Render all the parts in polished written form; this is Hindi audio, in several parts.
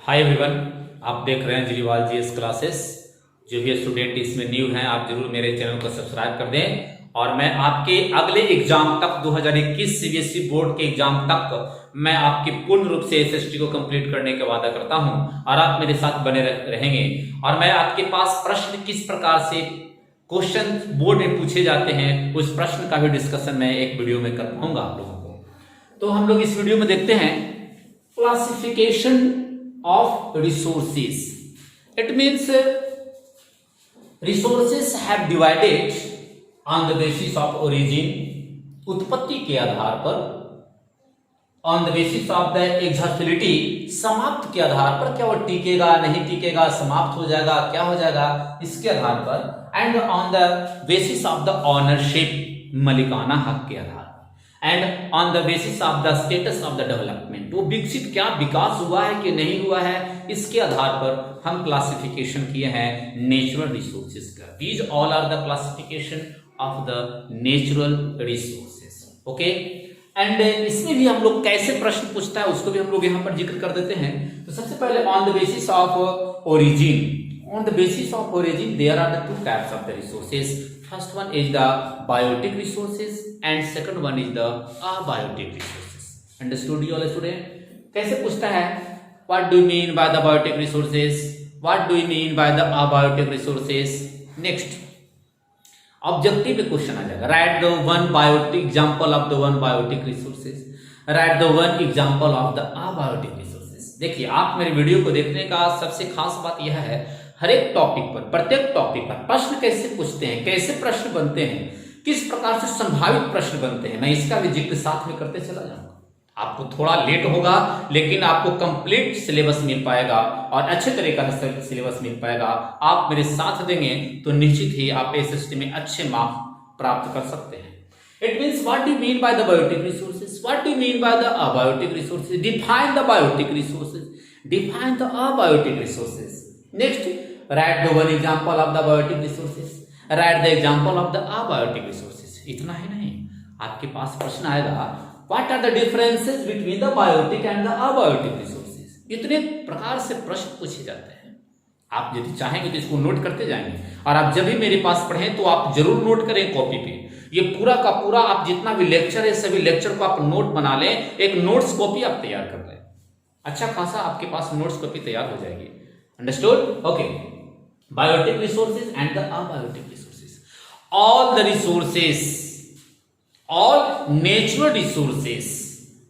हाय एवरीवन, आप देख रहे हैं जीवाल जीएस क्लासेस। जो भी स्टूडेंट इसमें न्यू हैं, आप जरूर मेरे चैनल को सब्सक्राइब कर दें। और मैं आपके अगले एग्जाम तक 2021 सीबीएसई बोर्ड के एग्जाम तक मैं आपकी पूर्ण रूप से एसएसटी को कंप्लीट करने का वादा करता हूं और आप मेरे साथ बने रहेंगे। और मैं आपके पास प्रश्न किस प्रकार से क्वेश्चन बोर्ड में पूछे जाते हैं, उस प्रश्न का भी डिस्कशन मैं एक वीडियो में कर पाऊंगा आप लोगों को। तो हम लोग इस वीडियो में देखते हैं classification of resources. It means resources have divided on the basis of origin, उत्पत्ति के आधार पर, on the basis of the exhaustivity, समाप्त के आधार पर, क्या वो टिकेगा नहीं टिकेगा, समाप्त हो जाएगा क्या हो जाएगा, इसके आधार पर, and on the basis of the ownership, मलिकाना हक के आधार, and on the basis of the status of the development, वो विकसित क्या विकास हुआ है कि नहीं हुआ है, इसके आधार पर हम क्लासिफिकेशन किए हैं नेचुरल रिसोर्सेज का। These all are the classification of the natural resources. Okay, and इसमें भी हम लोग कैसे प्रश्न पूछता है उसको भी हम लोग यहाँ पर जिक्र कर देते हैं। तो सबसे पहले on the basis of origin, on the basis of origin there are the two types of the resources. First one is the biotic resources and second one is the abiotic resources. Understood you all student? कैसे पूछता है, what do you mean by the biotic resources, what do you mean by the abiotic resources? Next objective question आ जाएगा, write the one biotic example of the one biotic resources, write the one example of the abiotic resources. देखिए, आप मेरे वीडियो को देखने का सबसे खास बात यह है, हर एक टॉपिक पर, प्रत्येक टॉपिक पर प्रश्न कैसे पूछते हैं, कैसे प्रश्न बनते हैं, किस प्रकार से संभावित प्रश्न बनते हैं, मैं इसका भी जिक्र साथ में करते चला जाऊंगा। आपको थोड़ा लेट होगा लेकिन आपको कंप्लीट सिलेबस मिल पाएगा और अच्छे तरीके से सिलेबस मिल पाएगा। आप मेरे साथ देंगे तो निश्चित ही आप एसएसटी में अच्छे मार्क्स प्राप्त कर सकते हैं। It means what do you mean by the biotic resources? What do you mean by the abiotic resources? Define the biotic resources. Define the abiotic resources. Next, write the one example of the biotic resources. Write the example of the abiotic resources. इतना ही नहीं, आपके पास प्रश्न आएगा, what are the differences between the biotic and the abiotic resources? इतने प्रकार से प्रश्न पूछे जाते हैं। आप यदि चाहेंगे तो इसको नोट करते जाएंगे और आप जब भी मेरे पास पढ़ें तो आप जरूर नोट करें कॉपी पे। ये पूरा का पूरा आप जितना भी लेक्चर है, सभी लेक्चर को आप नोट बना लें, एक नोट्स कॉपी आप तैयार कर लें, अच्छा खासा आपके पास नोट्स कॉपी तैयार हो जाएगी। Understood? Okay, biotic resources and the abiotic resources. All the resources, all natural resources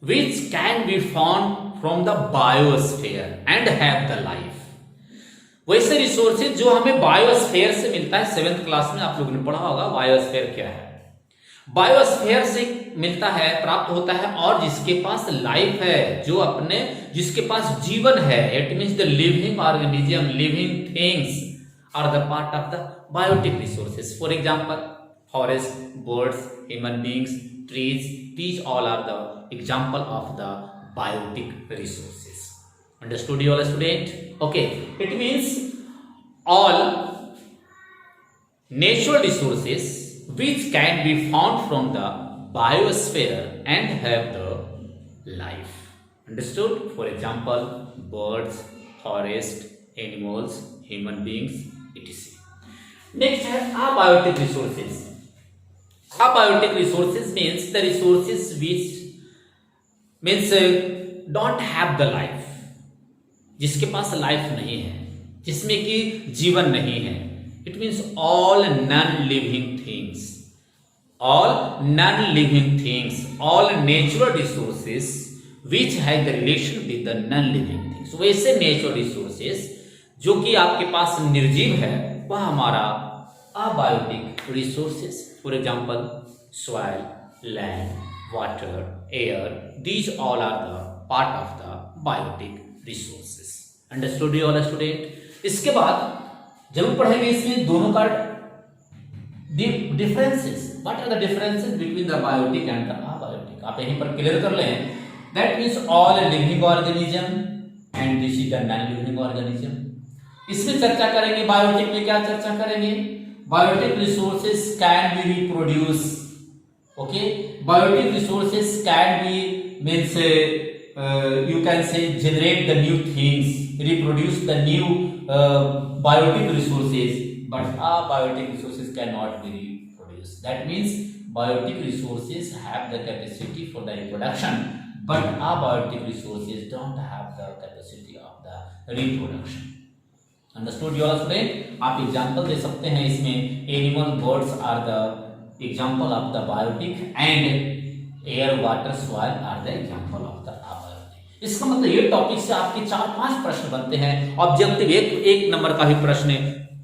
which can be found from the biosphere and have the life. वैसे रिसोर्सेज जो हमें बायोस्फीयर से मिलता है, 7th क्लास में आप लोगों ने पढ़ा होगा बायोस्फीयर क्या है। बायोस्फीयर से मिलता है, प्राप्त होता है, और जिसके पास लाइफ है, जो अपने जिसके पास जीवन है, it means the living organism, living things are the part of the biotic resources. For example, forest, birds, human beings, trees, these all are the example of the biotic resources. Understood you all student? Okay, it means all natural resources which can be found from the biosphere and have the life. Understood? For example, birds, forest, animals, human beings, etc. Next है abiotic resources. Abiotic resources means the resources which means don't have the life, जिसके पास लाइफ नहीं है, जिसमें कि जीवन नहीं है। It means all non-living things, all non-living things, all natural resources which have the relation with the non-living things. वैसे natural resources जो कि आपके पास निर्जीव है, वह हमारा abiotic resources. For example soil, land, water, air, these all are the part of the biotic resources. Understood you all student? इसके बाद जब हम पढ़ेंगे इसमें दोनों का differences, what are the differences between the biotic and the abiotic, आप यहीं पर क्लियर कर लें। That means all living organism and this is the non living organism. इसमें चर्चा करेंगे, बायोटिक में क्या चर्चा करेंगे, biotic resources can be reproduce. Okay, biotic resources can be means you can say generate the new things, reproduce the new biotic resources, but biotic resources cannot be reproduced. That means biotic resources have the capacity for the reproduction, but abiotic resources don't have the capacity of the reproduction. Understood you all student? आप एग्जांपल दे सकते हैं इसमें, animal birds are the example of the biotic and air water soil are the example of the abiotic. इसका मतलब ये टॉपिक से आपके 4-5 प्रश्न बनते हैं। ऑब्जेक्टिव एक नंबर का भी प्रश्न है,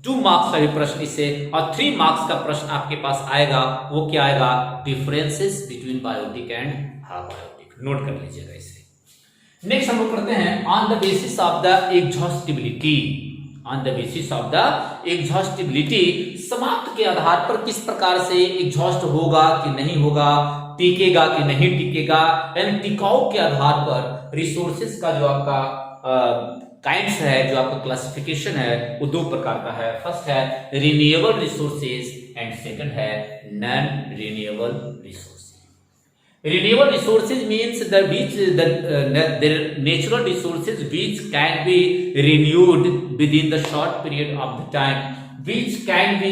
2 मार्क्स का भी प्रश्न इससे, और 3 मार्क्स का प्रश्न आपके पास आएगा। वो क्या आएगा? Differences between biotic and abiotic. Note कर लीजिएगा इसे। नेक्स्ट हम लोग करते हैं on the basis of the exhaustibility. On the basis of the exhaustibility, समाप्त के आधार पर किस प्रकार से एग्जॉस्ट होगा कि नहीं होगा, टिकेगा कि नहीं टिकेगा, यानी टिकाऊ के आधार पर रिसोर्सेज का जो आपका काइंड्स है, जो आपका क्लासिफिकेशन है, वो 2 प्रकार का है। फर्स्ट है रिन्यूएबल रिसोर्सेज एंड सेकंड है non renewable resources. Renewable resources means the natural resources which can be renewed within the short period of the time, which can be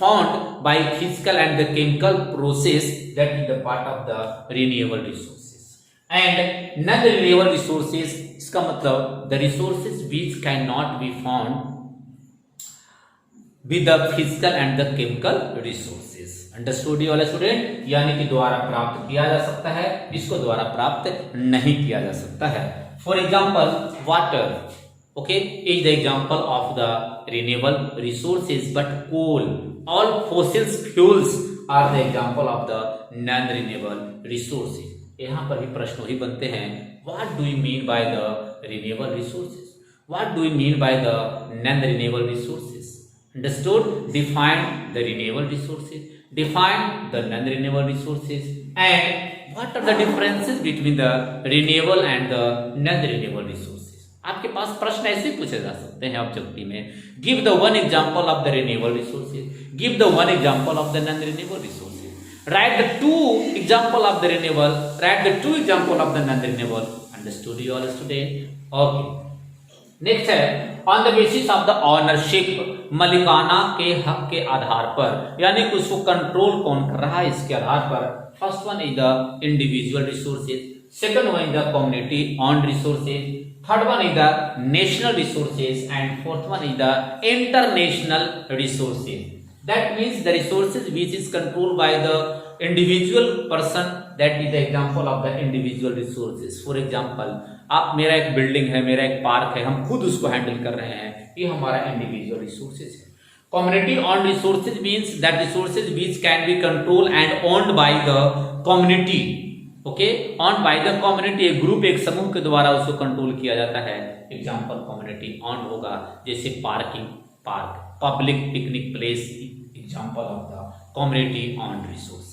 found by physical and the chemical process, that is the part of the renewable resources. And non-renewable resources, इसका मतलब the resources which cannot be found with the physical and the chemical resources. Understood वाले स्टूडेंट? यानी कि द्वारा प्राप्त किया जा सकता है, इसको द्वारा प्राप्त नहीं किया जा सकता है। For example water, okay, is the example of the renewable resources, but coal, all fossils fuels are the example of the non renewable resources. यहाँ पर भी प्रश्न वही बनते हैं, what do you mean by the renewable resources, what do you mean by the non renewable resources. Understood? Define the renewable resources, define the non-renewable resources, and what are the differences between the renewable and the non-renewable resources। आपके पास प्रश्न ऐसे पूछे जा सकते हैं ऑब्जेक्टिव में, give the one example of the renewable resources, give the one example of the non-renewable resources, write the 2 example of the renewable, write the 2 example of the non-renewable। Understood you all student? Okay, next है on the basis of the ownership, मलिकाना के हक के आधार पर, यानी कि उसको कंट्रोल कौन कर रहा है इसके आधार पर। First one is the individual resources, second one is the community on resources, third one is the national resources, and fourth one is the international resources. That means the resources which is controlled by the individual person, that is the example of the individual resources. For example, आप, मेरा एक बिल्डिंग है, मेरा एक पार्क है, हम खुद उसको हैंडल कर रहे हैं, ये हमारा इंडिविजुअल रिसोर्सेज है। Community on resources means that resources which can B control and owned by the community, okay, owned by the community, एक ग्रुप, एक समूह के द्वारा उसको कंट्रोल किया जाता है। एग्जाम्पल कम्युनिटी ऑन होगा, जैसे parking, park, public picnic place, example of the community on resources.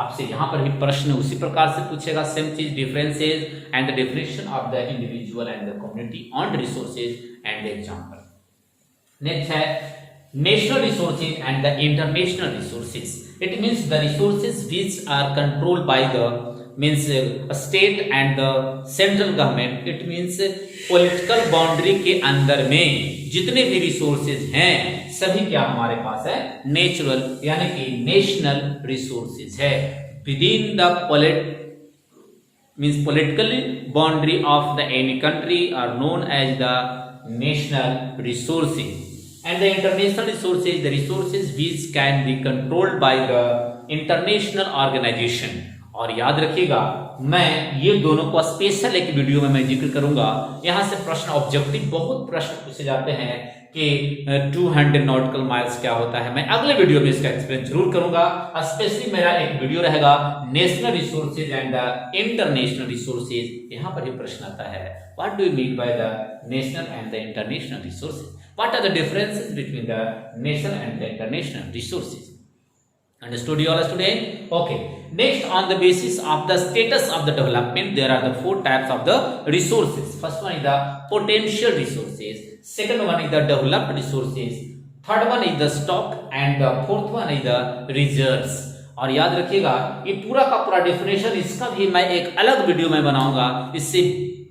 आपसे यहाँ पर भी प्रश्न उसी प्रकार से पूछेगा, सेम चीज, differences and the definition of the individual and the community on resources and the example. Next है national resources and the international resources. It means the resources which are controlled by the means state and the central government. It means political boundary के अंदर में जितने भी रिसोर्सेज हैं सभी क्या हमारे पास है? नेचुरल, यानी कि नेशनल रिसोर्सेज है। Within the political boundary of the any country are known as the national resources. And the international resources, the resources which can be controlled by the international organisation. और याद रखिएगा, मैं ये दोनों को स्पेशल एक वीडियो में मैं जिक्र करूंगा। यहां से प्रश्न ऑब्जेक्टिव बहुत प्रश्न पूछे जाते हैं कि 200 नॉटिकल माइल्स क्या होता है। मैं अगले वीडियो में इसका एक्सप्लेन जरूर करूंगा। स्पेशली मेरा एक वीडियो रहेगा national resources and the international resources. यहां पर ही प्रश्न आता है, what do you mean by the national and the international resources, what are the differences between the national and the international resources. Understood you all student? Okay. Next, on the basis of the status of the development, there are the 4 types of the resources. First one is the potential resources. Second one is the developed resources. Third one is the stock, and the fourth one is the reserves. और याद रखिएगा ये पूरा का पूरा डेफिनेशन इसका भी मैं एक अलग वीडियो में बनाऊंगा। इससे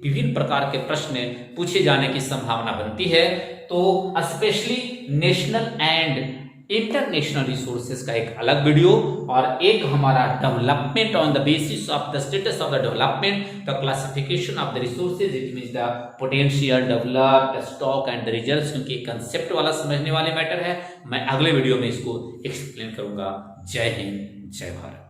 विभिन्न प्रकार के प्रश्न पूछे जाने की संभावना बनती है। तो specially national and international resources का एक अलग वीडियो और एक हमारा development on the basis of the status of the development, the classification of the resources, it means the potential, developed, stock and the reserves, क्योंकि कंसेप्ट वाला समझने वाले मैटर है। मैं अगले वीडियो में इसको एक्सप्लेन करूंगा। जय हिंद, जय भारत।